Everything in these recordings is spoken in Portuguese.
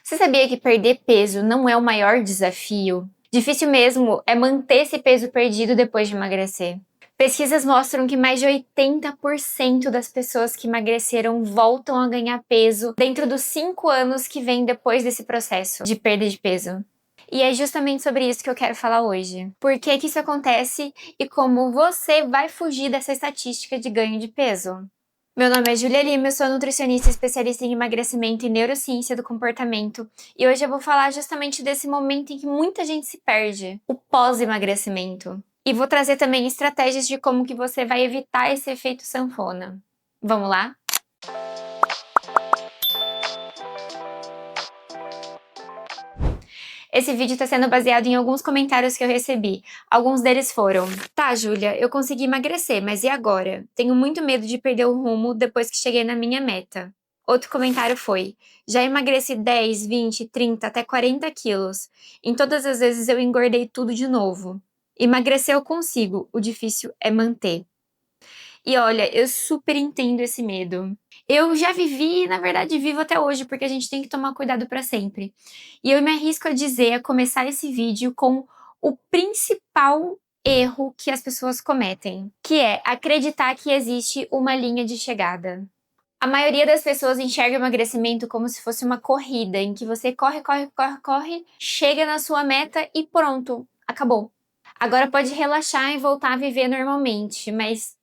Você sabia que perder peso não é o maior desafio? Difícil mesmo é manter esse peso perdido depois de emagrecer. Pesquisas mostram que mais de 80% das pessoas que emagreceram voltam a ganhar peso dentro dos 5 anos que vem depois desse processo de perda de peso. E é justamente sobre isso que eu quero falar hoje. Por que que isso acontece e como você vai fugir dessa estatística de ganho de peso. Meu nome é Júlia Lima, eu sou nutricionista especialista em emagrecimento e neurociência do comportamento, e hoje eu vou falar justamente desse momento em que muita gente se perde, o pós-emagrecimento. E vou trazer também estratégias de como que você vai evitar esse efeito sanfona. Vamos lá? Esse vídeo está sendo baseado em alguns comentários que eu recebi. Alguns deles foram: tá, Júlia, eu consegui emagrecer, mas e agora? Tenho muito medo de perder o rumo depois que cheguei na minha meta. Outro comentário foi: já emagreci 10, 20, 30, até 40 quilos. Em todas as vezes eu engordei tudo de novo. Emagrecer eu consigo, o difícil é manter. E olha, eu super entendo esse medo. Eu já vivi e, na verdade, vivo até hoje, porque a gente tem que tomar cuidado para sempre. E eu me arrisco a dizer, a começar esse vídeo com o principal erro que as pessoas cometem, que é acreditar que existe uma linha de chegada. A maioria das pessoas enxerga o emagrecimento como se fosse uma corrida, em que você corre, corre, corre, corre, chega na sua meta e pronto, acabou. Agora pode relaxar e voltar a viver normalmente, mas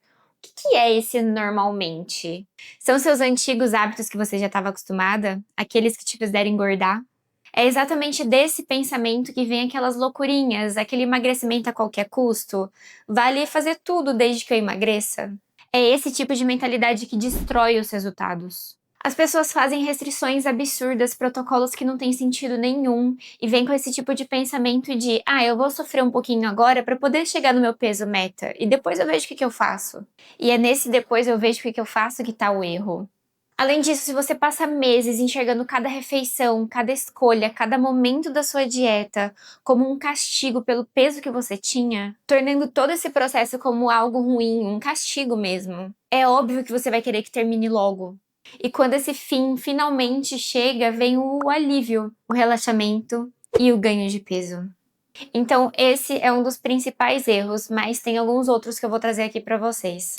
o que é esse normalmente? São seus antigos hábitos que você já estava acostumada? Aqueles que te fizeram engordar? É exatamente desse pensamento que vem aquelas loucurinhas, aquele emagrecimento a qualquer custo. Vale fazer tudo desde que eu emagreça? É esse tipo de mentalidade que destrói os resultados. As pessoas fazem restrições absurdas, protocolos que não têm sentido nenhum, e vêm com esse tipo de pensamento de eu vou sofrer um pouquinho agora para poder chegar no meu peso meta, e depois eu vejo o que eu faço. E é nesse depois eu vejo o que eu faço que tá o erro. Além disso, se você passa meses enxergando cada refeição, cada escolha, cada momento da sua dieta como um castigo pelo peso que você tinha, tornando todo esse processo como algo ruim, um castigo mesmo, é óbvio que você vai querer que termine logo. E quando esse fim finalmente chega, vem o alívio, o relaxamento e o ganho de peso. Então, esse é um dos principais erros, mas tem alguns outros que eu vou trazer aqui para vocês.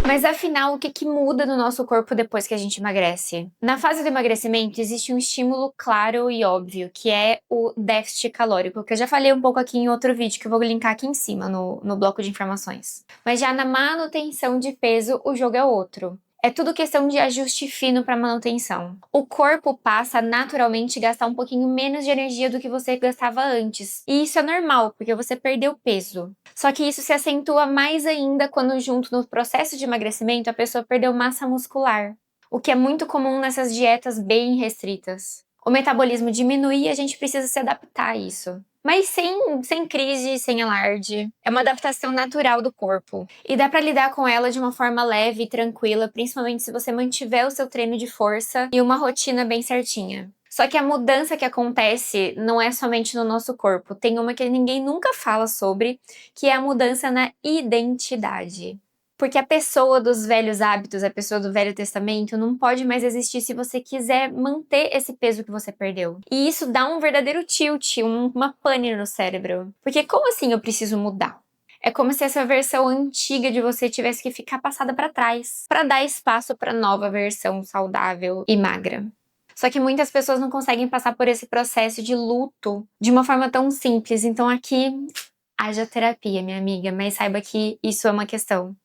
Mas afinal, o que muda no nosso corpo depois que a gente emagrece? Na fase do emagrecimento, existe um estímulo claro e óbvio, que é o déficit calórico, que eu já falei um pouco aqui em outro vídeo, que eu vou linkar aqui em cima, no bloco de informações. Mas já na manutenção de peso, o jogo é outro. É tudo questão de ajuste fino para manutenção. O corpo passa a naturalmente gastar um pouquinho menos de energia do que você gastava antes. E isso é normal, porque você perdeu peso. Só que isso se acentua mais ainda quando junto no processo de emagrecimento a pessoa perdeu massa muscular, o que é muito comum nessas dietas bem restritas. O metabolismo diminui e a gente precisa se adaptar a isso. Mas sem crise, sem alarde. É uma adaptação natural do corpo. E dá pra lidar com ela de uma forma leve e tranquila, principalmente se você mantiver o seu treino de força e uma rotina bem certinha. Só que a mudança que acontece não é somente no nosso corpo. Tem uma que ninguém nunca fala sobre, que é a mudança na identidade. Porque a pessoa dos velhos hábitos, a pessoa do Velho Testamento, não pode mais existir se você quiser manter esse peso que você perdeu. E isso dá um verdadeiro tilt, uma pane no cérebro. Porque como assim eu preciso mudar? É como se essa versão antiga de você tivesse que ficar passada para trás, para dar espaço para nova versão saudável e magra. Só que muitas pessoas não conseguem passar por esse processo de luto de uma forma tão simples. Então aqui haja terapia, minha amiga, mas saiba que isso é uma questão.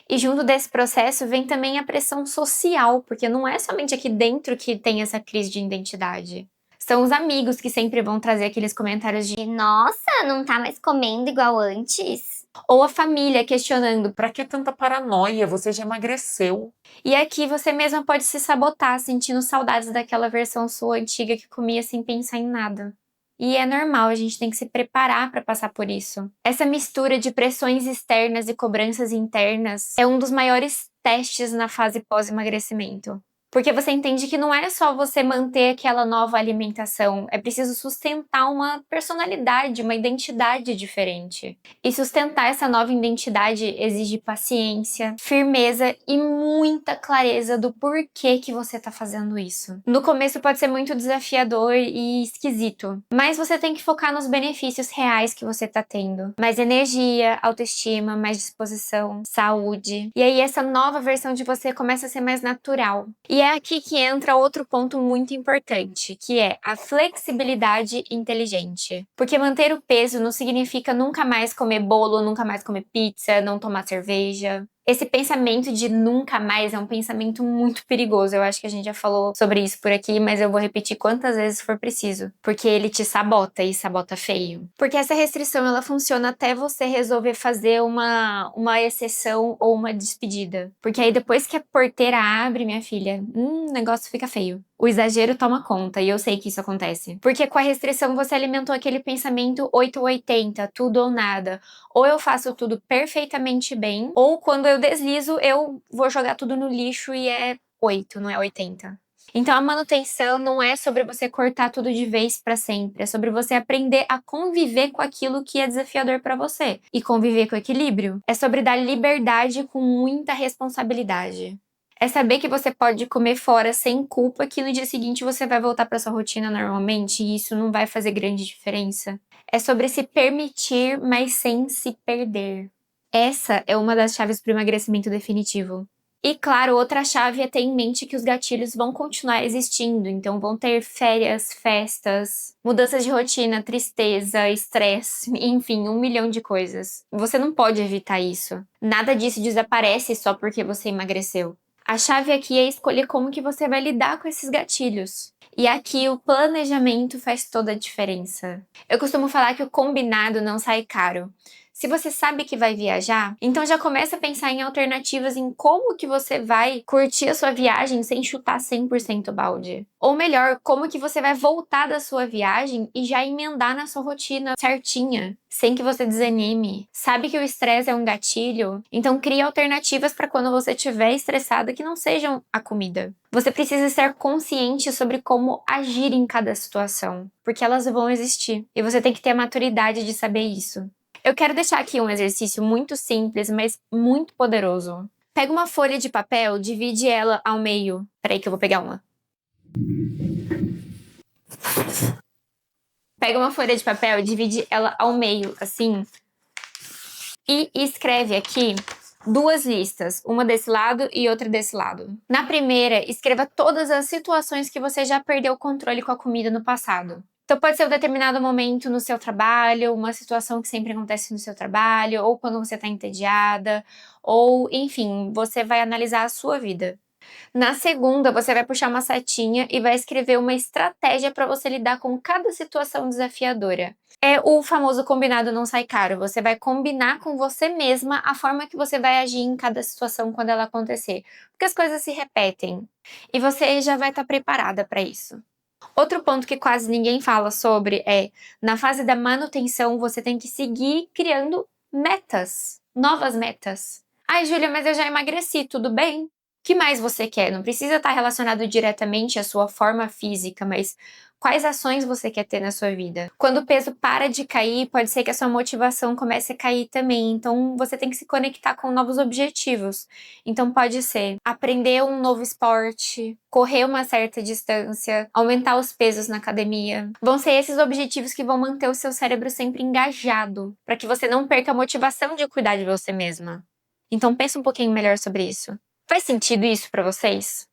E junto desse processo vem também a pressão social, porque não é somente aqui dentro que tem essa crise de identidade. São os amigos que sempre vão trazer aqueles comentários de Nossa, não tá mais comendo igual antes? ou a família questionando Pra que tanta paranoia? Você já emagreceu. e aqui você mesma pode se sabotar, sentindo saudades daquela versão sua antiga que comia sem pensar em nada. E é normal, a gente tem que se preparar para passar por isso. Essa mistura de pressões externas e cobranças internas é um dos maiores testes na fase pós-emagrecimento. Porque você entende que não é só você manter aquela nova alimentação, é preciso sustentar uma personalidade, uma identidade diferente. E sustentar essa nova identidade exige paciência, firmeza e muita clareza do porquê que você tá fazendo isso. No começo pode ser muito desafiador e esquisito, mas você tem que focar nos benefícios reais que você tá tendo. Mais energia, autoestima, mais disposição, saúde. E aí essa nova versão de você começa a ser mais natural. E é aqui que entra outro ponto muito importante, que é a flexibilidade inteligente. Porque manter o peso não significa nunca mais comer bolo, nunca mais comer pizza, não tomar cerveja. Esse pensamento de nunca mais é um pensamento muito perigoso. Eu acho que a gente já falou sobre isso por aqui, mas eu vou repetir quantas vezes for preciso. Porque ele te sabota e sabota feio. Porque essa restrição, ela funciona até você resolver fazer uma exceção ou uma despedida. Porque aí depois que a porteira abre, minha filha, o negócio fica feio. O exagero toma conta, e eu sei que isso acontece. Porque com a restrição você alimentou aquele pensamento 8 ou 80, tudo ou nada. Ou eu faço tudo perfeitamente bem, ou quando eu deslizo, eu vou jogar tudo no lixo e é 8, não é 80. Então a manutenção não é sobre você cortar tudo de vez pra sempre, é sobre você aprender a conviver com aquilo que é desafiador pra você e conviver com equilíbrio. É sobre dar liberdade com muita responsabilidade. É saber que você pode comer fora sem culpa, que no dia seguinte você vai voltar pra sua rotina normalmente e isso não vai fazer grande diferença. É sobre se permitir, mas sem se perder. Essa é uma das chaves para o emagrecimento definitivo. E claro, outra chave é ter em mente que os gatilhos vão continuar existindo, então vão ter férias, festas, mudanças de rotina, tristeza, estresse, enfim, 1 milhão de coisas. Você não pode evitar isso. Nada disso desaparece só porque você emagreceu. A chave aqui é escolher como que você vai lidar com esses gatilhos. E aqui o planejamento faz toda a diferença. Eu costumo falar que o combinado não sai caro. Se você sabe que vai viajar, então já começa a pensar em alternativas em como que você vai curtir a sua viagem sem chutar 100% o balde. Ou melhor, como que você vai voltar da sua viagem e já emendar na sua rotina certinha, sem que você desanime. Sabe que o estresse é um gatilho? Então crie alternativas para quando você estiver estressada que não sejam a comida. Você precisa estar consciente sobre como agir em cada situação, porque elas vão existir. E você tem que ter a maturidade de saber isso. Eu quero deixar aqui um exercício muito simples, mas muito poderoso. Pega uma folha de papel, divide ela ao meio. Peraí que eu vou pegar uma. Pega uma folha de papel, divide ela ao meio, assim. E escreve aqui 2 listas, uma desse lado e outra desse lado. Na primeira, escreva todas as situações que você já perdeu o controle com a comida no passado. Então pode ser um determinado momento no seu trabalho, uma situação que sempre acontece no seu trabalho, ou quando você está entediada, ou enfim, você vai analisar a sua vida. Na segunda, você vai puxar uma setinha e vai escrever uma estratégia para você lidar com cada situação desafiadora. É o famoso combinado não sai caro. Você vai combinar com você mesma a forma que você vai agir em cada situação quando ela acontecer. Porque as coisas se repetem. E você já vai estar preparada para isso. Outro ponto que quase ninguém fala sobre é, na fase da manutenção, você tem que seguir criando metas, novas metas. Ai, Júlia, mas eu já emagreci, tudo bem? O que mais você quer? Não precisa estar relacionado diretamente à sua forma física, mas quais ações você quer ter na sua vida? Quando o peso para de cair, pode ser que a sua motivação comece a cair também, então você tem que se conectar com novos objetivos. Então pode ser aprender um novo esporte, correr uma certa distância, aumentar os pesos na academia. Vão ser esses objetivos que vão manter o seu cérebro sempre engajado, para que você não perca a motivação de cuidar de você mesma. Então pensa um pouquinho melhor sobre isso. Faz sentido isso para vocês?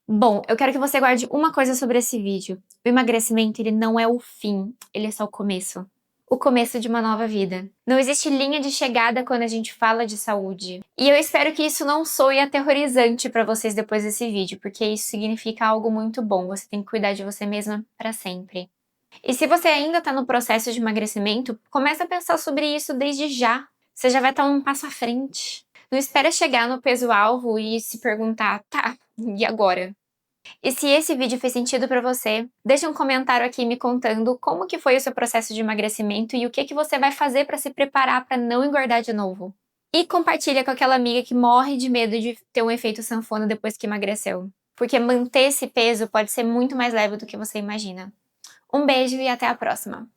Bom, eu quero que você guarde uma coisa sobre esse vídeo. O emagrecimento, ele não é o fim, ele é só o começo. O começo de uma nova vida. Não existe linha de chegada quando a gente fala de saúde. E eu espero que isso não soe aterrorizante para vocês depois desse vídeo, porque isso significa algo muito bom. Você tem que cuidar de você mesma para sempre. E se você ainda está no processo de emagrecimento, comece a pensar sobre isso desde já. Você já vai estar um passo à frente. Não espera chegar no peso-alvo e se perguntar, tá, e agora? E se esse vídeo fez sentido pra você, deixa um comentário aqui me contando como que foi o seu processo de emagrecimento e o que você vai fazer pra se preparar pra não engordar de novo. E compartilha com aquela amiga que morre de medo de ter um efeito sanfona depois que emagreceu. porque manter esse peso pode ser muito mais leve do que você imagina. Um beijo e até a próxima!